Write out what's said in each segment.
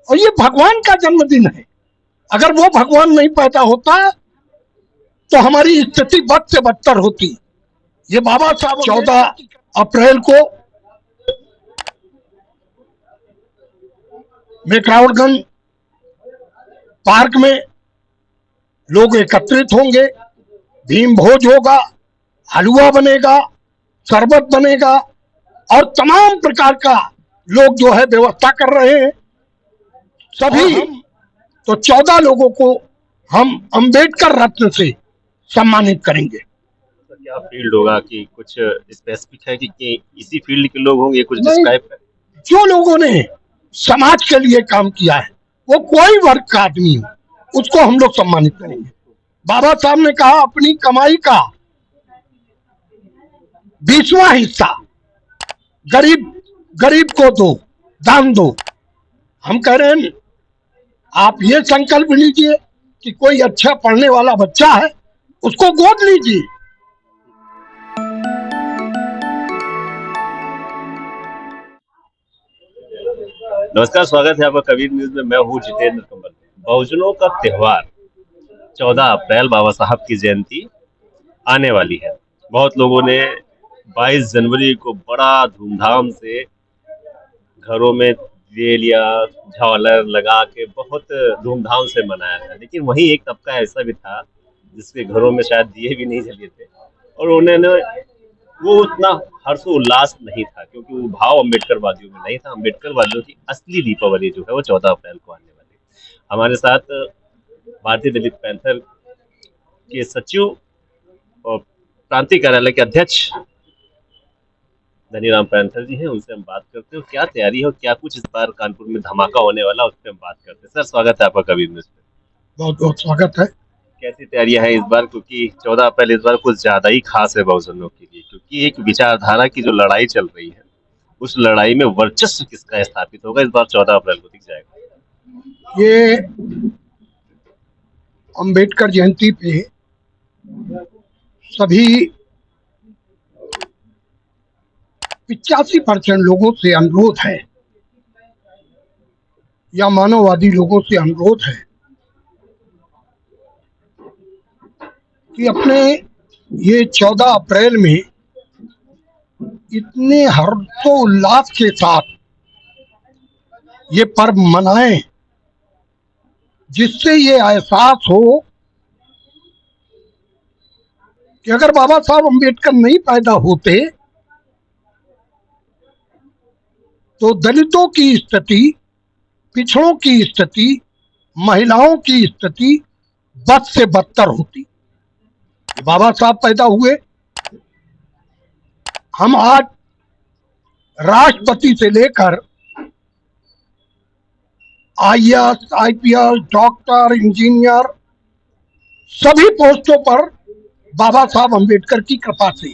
और ये भगवान का जन्मदिन है। अगर वो भगवान नहीं पैदा होता तो हमारी स्थिति बद से बदतर होती। ये बाबा साहब 14 अप्रैल को मेकराउडगंज पार्क में लोग एकत्रित होंगे, भीम भोज होगा, हलवा बनेगा, शरबत बनेगा और तमाम प्रकार का लोग जो है व्यवस्था कर रहे हैं। सभी तो 14 लोगों को हम अंबेडकर रत्न से सम्मानित करेंगे। तो क्या फील्ड होगा कि कुछ स्पेसिफिक है कि इसी फील्ड के लोग होंगे, कुछ डिस्क्राइब कर? जो लोगों ने समाज के लिए काम किया है, वो कोई वर्ग का आदमी हो, उसको हम लोग सम्मानित करेंगे। बाबा साहब ने कहा अपनी कमाई का 20वां हिस्सा गरीब को दो, दान दो। हम कह रहे हैं आप ये संकल्प लीजिए कि कोई अच्छा पढ़ने वाला बच्चा है, उसको गोद लीजिए। नमस्कार, स्वागत है आपका कबीर न्यूज में। मैं हूँ जितेंद्र कंबल। बहुजनों का त्योहार 14 अप्रैल बाबा साहब की जयंती आने वाली है। बहुत लोगों ने 22 जनवरी को बड़ा धूमधाम से घरों में दिए लिया, झालर लगा के बहुत धूमधाम से मनाया था। लेकिन वहीं एक तबका ऐसा भी था जिसके घरों में शायद दिए भी नहीं जले थे और उन्होंने वो उतना हर्षोल्लास नहीं था, क्योंकि वो भाव अम्बेडकरवादियों में नहीं था। अम्बेडकरवादियों की असली दीपावली जो है वो 14 अप्रैल को आने वाली है। हमारे साथ भारतीय दलित पैंथर के सचिव और प्रांतीय कार्यालय के अध्यक्ष धनीराम पैंथर जी हैं। उनसे हम बात करते हैं क्या तैयारी है और क्या कुछ इस बार कानपुर में धमाका होने वाला, उस पर हम बात करते हैं। सर, स्वागत है आपका कबीर न्यूज पे। बहुत बहुत स्वागत है। कैसी तैयारियां हैं इस बार, क्योंकि 14 अप्रैल इस बार कुछ ज्यादा ही खास है बहुजनों के लिए, क्योंकि एक विचारधारा की जो लड़ाई चल रही है, उस लड़ाई में वर्चस्व किसका स्थापित होगा इस बार 14 अप्रैल को दिख जाएगा। ये अंबेडकर जयंती पे सभी 85% लोगों से अनुरोध है या मानववादी लोगों से अनुरोध है कि अपने ये 14 अप्रैल में इतने हर्षोल्लास के साथ ये पर्व मनाएं, जिससे ये एहसास हो कि अगर बाबा साहब अम्बेडकर नहीं पैदा होते तो दलितों की स्थिति, पिछड़ों की स्थिति, महिलाओं की स्थिति बद से बदतर होती। बाबा साहब पैदा हुए, हम आज राष्ट्रपति से लेकर IAS, IPS, डॉक्टर, इंजीनियर सभी पोस्टों पर बाबा साहब अम्बेडकर की कृपा से।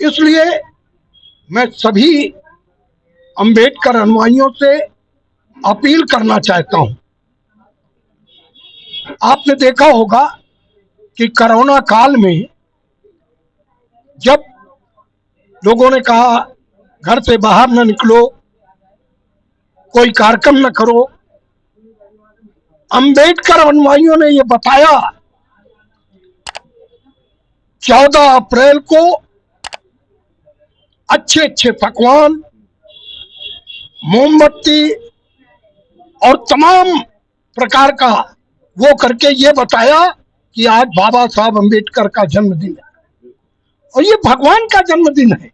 इसलिए मैं सभी अम्बेडकर अनुयायियों से अपील करना चाहता हूं। आपने देखा होगा कि कोरोना काल में जब लोगों ने कहा घर से बाहर न निकलो, कोई कार्यक्रम न करो, अंबेडकर अनुयायियों ने यह बताया 14 अप्रैल को अच्छे अच्छे पकवान, मोमबत्ती और तमाम प्रकार का वो करके ये बताया कि आज बाबा साहब अम्बेडकर का जन्मदिन है और ये भगवान का जन्मदिन है।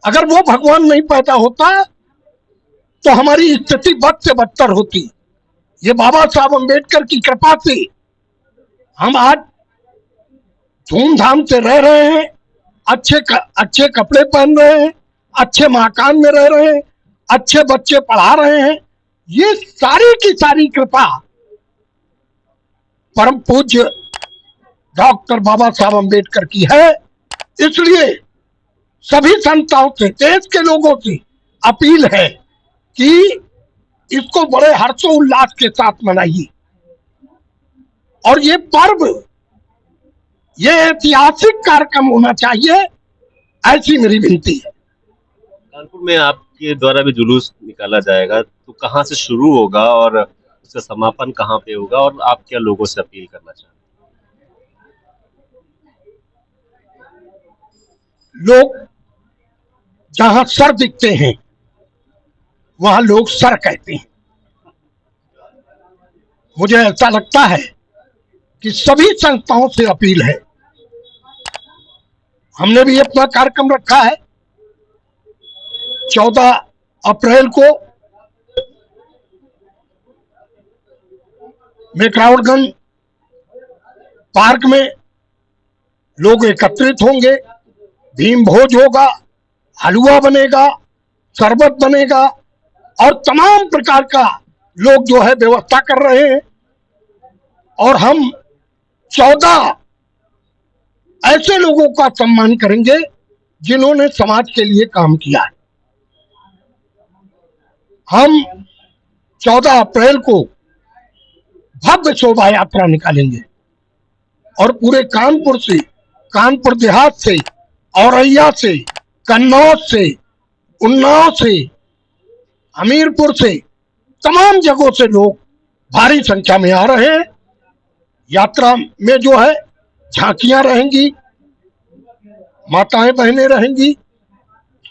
अगर वो भगवान नहीं पैदा होता तो हमारी स्थिति बद से बदतर होती। ये बाबा साहब अम्बेडकर की कृपा से हम आज धूमधाम से रह रहे हैं, अच्छे कपड़े पहन रहे हैं, अच्छे मकान में रह रहे हैं, अच्छे बच्चे पढ़ा रहे हैं। ये सारी की सारी कृपा परम पूज्य डॉक्टर बाबा साहब अम्बेडकर की है। इसलिए सभी संस्थाओं से, देश के लोगों से अपील है कि इसको बड़े हर्षोल्लास के साथ मनाइए और ये पर्व, ये ऐतिहासिक कार्यक्रम होना चाहिए, ऐसी मेरी विनती है। कानपुर में आपके द्वारा भी जुलूस निकाला जाएगा, तो कहाँ से शुरू होगा और उसका समापन कहाँ पे होगा, और आप क्या लोगों से अपील करना चाहते लोग जहां सर दिखते हैं वहां लोग सर कहते हैं। मुझे ऐसा लगता है कि सभी संस्थाओं से अपील है, हमने भी अपना कार्यक्रम रखा है 14 अप्रैल को मेकराउडगंज पार्क में लोग एकत्रित होंगे, भीम भोज होगा, हलवा बनेगा, शरबत बनेगा और तमाम प्रकार का लोग जो है व्यवस्था कर रहे हैं। और हम 14 ऐसे लोगों का सम्मान करेंगे जिन्होंने समाज के लिए काम किया है। हम 14 अप्रैल को भव्य शोभा यात्रा निकालेंगे और पूरे कानपुर से, कानपुर देहात से, औरैया से, कन्नौज से, उन्नाव से, हमीरपुर से, तमाम जगहों से लोग भारी संख्या में आ रहे हैं। यात्रा में जो है झांकियां रहेंगी, माताएं बहनें रहेंगी,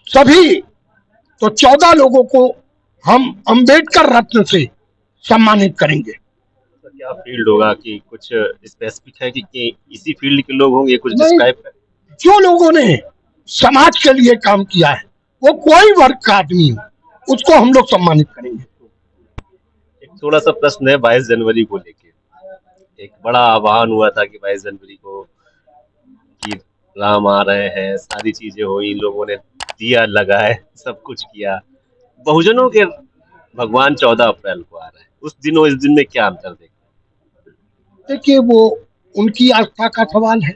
सभी। तो 14 लोगों को हम अंबेडकर रत्न से सम्मानित करेंगे। हैं? तो क्या फील्ड होगा कि कुछ स्पेसिफिक है कि इसी फील्ड के लोग होंगे, कुछ नहीं, डिस्क्राइब कर? जो लोगों ने समाज के लिए काम किया है, वो कोई वर्ग का आदमी हो, उसको हम लोग सम्मानित करेंगे। एक थोड़ा सा प्रश्न है 22 जनवरी को लेके। एक बड़ा आह्वान हुआ था कि 22 जनवरी को कि राम आ रहे हैं, सारी चीजें हुई, लोगों ने दिया लगाए, सब कुछ किया। बहुजनों के भगवान 14 अप्रैल को आ रहे हैं, उस दिन और इस दिन में क्या अंतर देखते देखिए, वो उनकी आस्था का सवाल है।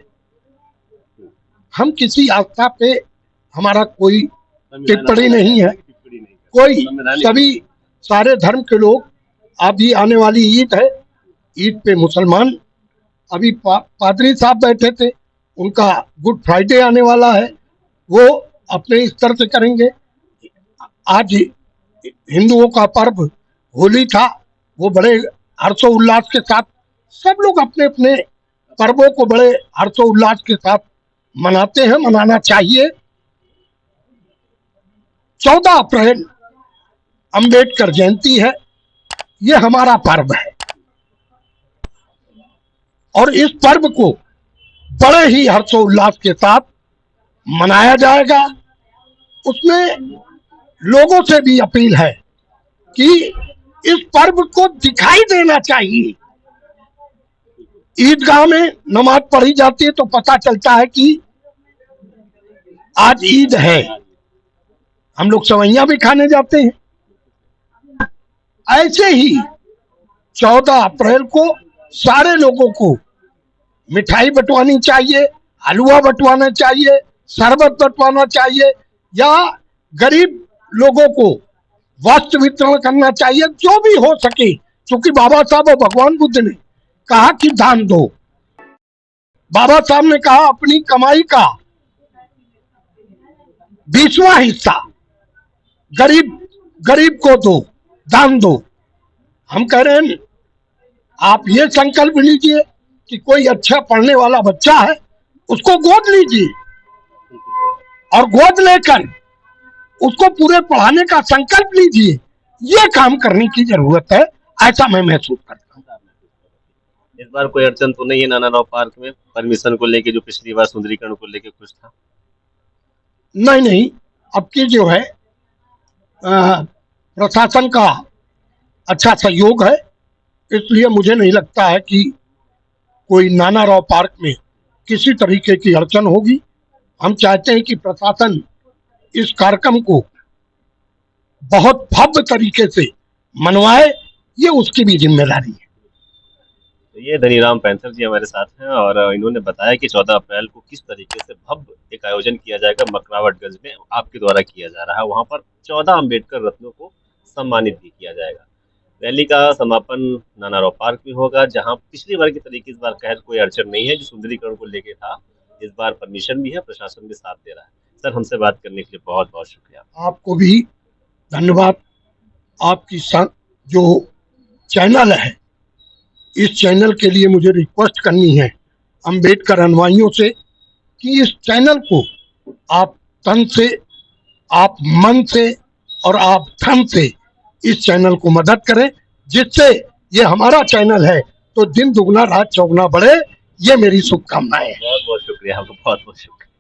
हम किसी आस्था पे, हमारा कोई हैं? टिप्पणी नहीं है। टिप्पणी नहीं करते। कोई, संवैधानिक सभी सारे धर्म के लोग, अभी आने वाली ईद है, ईद पे मुसलमान, अभी पादरी साहब बैठे थे, उनका गुड फ्राइडे आने वाला है, वो अपने स्तर से करेंगे। आज हिंदुओं का पर्व होली था, वो बड़े हर्षोल्लास के साथ, सब लोग अपने अपने पर्वों को बड़े हर्षोल्लास के साथ मनाते हैं, मनाना चाहिए। 14 अप्रैल अंबेडकर जयंती है, ये हमारा पर्व है और इस पर्व को बड़े ही हर्षोल्लास के साथ मनाया जाएगा। उसमें लोगों से भी अपील है कि इस पर्व को दिखाई देना चाहिए। ईदगाह में नमाज पढ़ी जाती है तो पता चलता है कि आज ईद है, हम लोग सेवइयां भी खाने जाते हैं। ऐसे ही 14 अप्रैल को सारे लोगों को मिठाई बंटवानी चाहिए, हलवा बंटवाना चाहिए, शरबत बंटवाना चाहिए, या गरीब लोगों को वस्त्र वितरण करना चाहिए, जो भी हो सके। क्योंकि बाबा साहब और भगवान बुद्ध ने कहा कि दान दो। बाबा साहब ने कहा अपनी कमाई का 20वां हिस्सा गरीब को दो, दान दो। हम कह रहे हैं, आप ये संकल्प लीजिए कि कोई अच्छा पढ़ने वाला बच्चा है, उसको गोद लीजिए और गोद लेकर उसको पूरे पढ़ाने का संकल्प लीजिए। ये काम करने की जरूरत है, ऐसा मैं महसूस करता हूँ। इस बार कोई अड़चन तो नहीं है नानाराव पार्क में परमिशन को लेके, जो पिछली बार सुंदरीकरण को लेके कुछ था? नहीं, अब की जो है प्रशासन का अच्छा सहयोग है, इसलिए मुझे नहीं लगता है कि कोई नानाराव पार्क में किसी तरीके की अड़चन होगी। हम चाहते हैं कि प्रशासन इस कार्यक्रम को बहुत भव्य तरीके से मनवाए, ये उसकी भी जिम्मेदारी है। तो ये धनीराम पैंथर जी हमारे साथ हैं और इन्होंने बताया कि 14 अप्रैल को किस तरीके से भव्य एक आयोजन किया जाएगा, मकरावटगंज में आपके द्वारा किया जा रहा है। वहां पर 14 अम्बेडकर रत्नों को सम्मानित भी किया जाएगा। रैली का समापन नानाराव पार्क में होगा, जहां पिछली बार की तरीके इस बार खैर कोई अड़चन नहीं है, जो सुंदरीकरण को लेके था। इस बार परमिशन भी है, प्रशासन भी साथ दे रहा है। सर, हमसे बात करने के लिए बहुत बहुत शुक्रिया। आपको भी धन्यवाद। आपकी जो चैनल है, इस चैनल के लिए मुझे रिक्वेस्ट करनी है अम्बेडकर अनुयायियों से कि इस चैनल को आप तन से, आप मन से और आप धन से इस चैनल को मदद करें, जिससे ये हमारा चैनल है तो दिन दुगना रात चौगुना बढ़े। ये मेरी शुभकामनाएं हैं। बहुत बहुत शुक्रिया आपका, बहुत बहुत शुक्रिया।